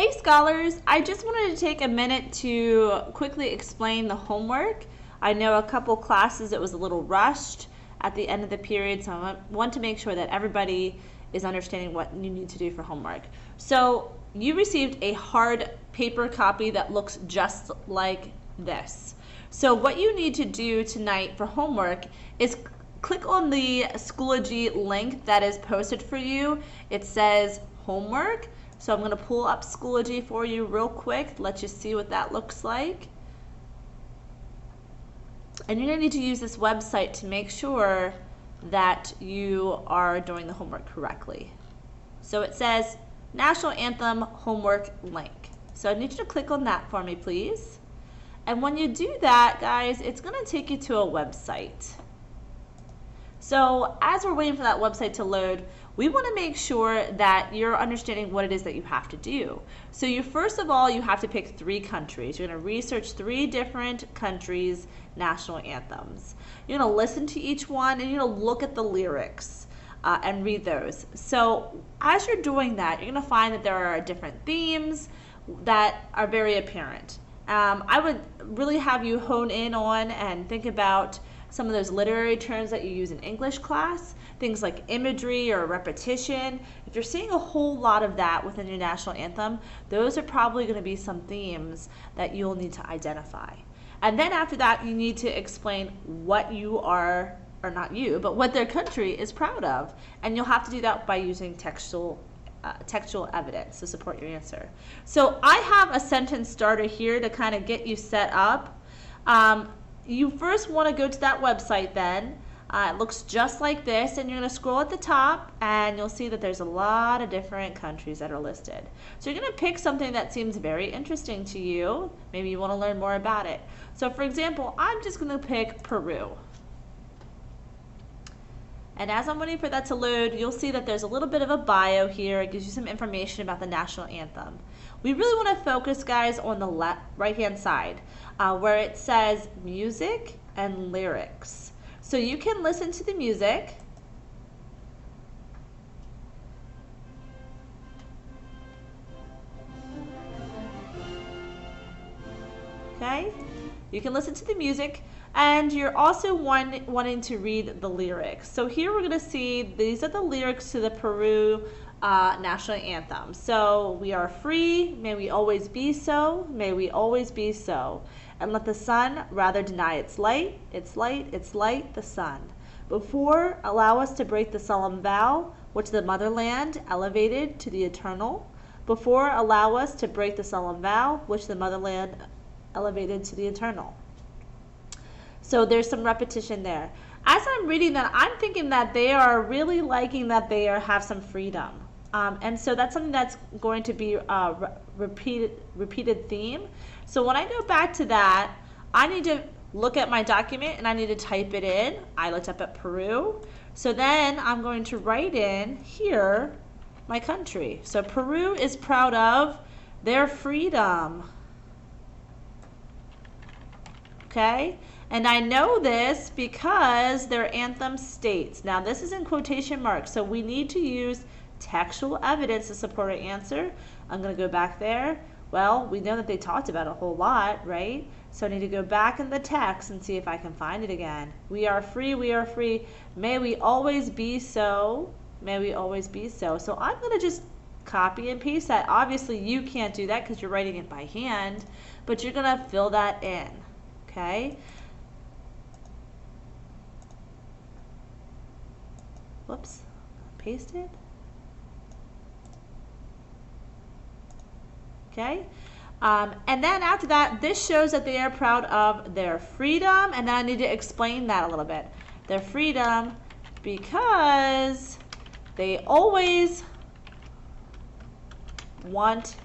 Hey scholars, I just wanted to take a minute to quickly explain the homework. I know a couple classes it was a little rushed at the end of the period, so I want to make sure that everybody is understanding what you need to do for homework. So you received a hard paper copy that looks just like this. So what you need to do tonight for homework is click on the Schoology link that is posted for you. It says homework. So I'm going to pull up Schoology for you real quick, let you see what that looks like. And you're going to need to use this website to make sure that you are doing the homework correctly. So it says National Anthem homework link. So I need you to click on that for me, please. And when you do that, guys, it's going to take you to a website. So as we're waiting for that website to load, we want to make sure that you're understanding what it is that you have to do. So first of all, you have to pick 3 countries. You're going to research 3 different countries' national anthems. You're going to listen to each one and you're going to look at the lyrics and read those. So as you're doing that, you're going to find that there are different themes that are very apparent. I would really have you hone in on and think about some of those literary terms that you use in English class, things like imagery or repetition. If you're seeing a whole lot of that within your national anthem, those are probably going to be some themes that you'll need to identify. And then after that, you need to explain what you are, or not you, but what their country is proud of. And you'll have to do that by using textual evidence to support your answer. So I have a sentence starter here to kind of get you set up. You first want to go to that website then. It looks just like this, and you're going to scroll at the top and you'll see that there's a lot of different countries that are listed. So you're going to pick something that seems very interesting to you. Maybe you want to learn more about it. So for example, I'm just going to pick Peru. And as I'm waiting for that to load, you'll see that there's a little bit of a bio here. It gives you some information about the national anthem. We really want to focus, guys, on the right-hand side where it says music and lyrics. So you can listen to the music. Okay? You can listen to the music. And you're also wanting to read the lyrics. So here we're going to see these are the lyrics to the Peru national anthem. So we are free, may we always be so, may we always be so. And let the sun rather deny its light, its light, its light, the sun. Before allow us to break the solemn vow, which the motherland elevated to the eternal. Before allow us to break the solemn vow, which the motherland elevated to the eternal. So there's some repetition there. As I'm reading that, I'm thinking that they are really liking that they have some freedom. And so that's something that's going to be a repeated theme. So when I go back to that, I need to look at my document and I need to type it in. I looked up at Peru. So then I'm going to write in here my country. So Peru is proud of their freedom. Okay? And I know this because their anthem states. Now this is in quotation marks, so we need to use textual evidence to support our answer. I'm going to go back there. Well, we know that they talked about a whole lot, right? So I need to go back in the text and see if I can find it again. We are free, may we always be so, may we always be so. So I'm going to just copy and paste that. Obviously you can't do that because you're writing it by hand, but you're going to fill that in, okay? Whoops, paste it. Okay, and then after that, this shows that they are proud of their freedom, and then I need to explain that a little bit. Their freedom because they always want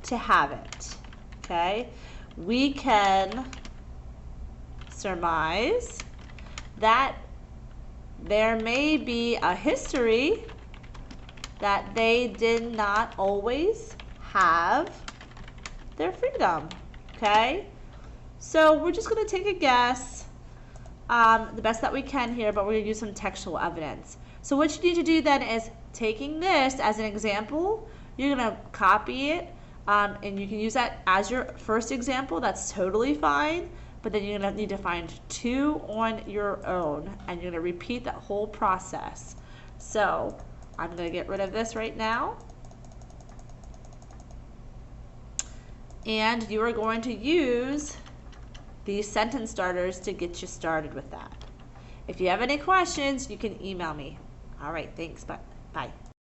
to have it. Okay, we can surmise that there may be a history that they did not always have their freedom. Okay, so we're just going to take a guess, the best that we can here, but we're going to use some textual evidence. So what you need to do then is, taking this as an example, you're going to copy it, And you can use that as your first example. That's totally fine. But then you're going to need to find 2 on your own, and you're going to repeat that whole process. So I'm going to get rid of this right now. And you are going to use these sentence starters to get you started with that. If you have any questions, you can email me. All right, thanks. Bye.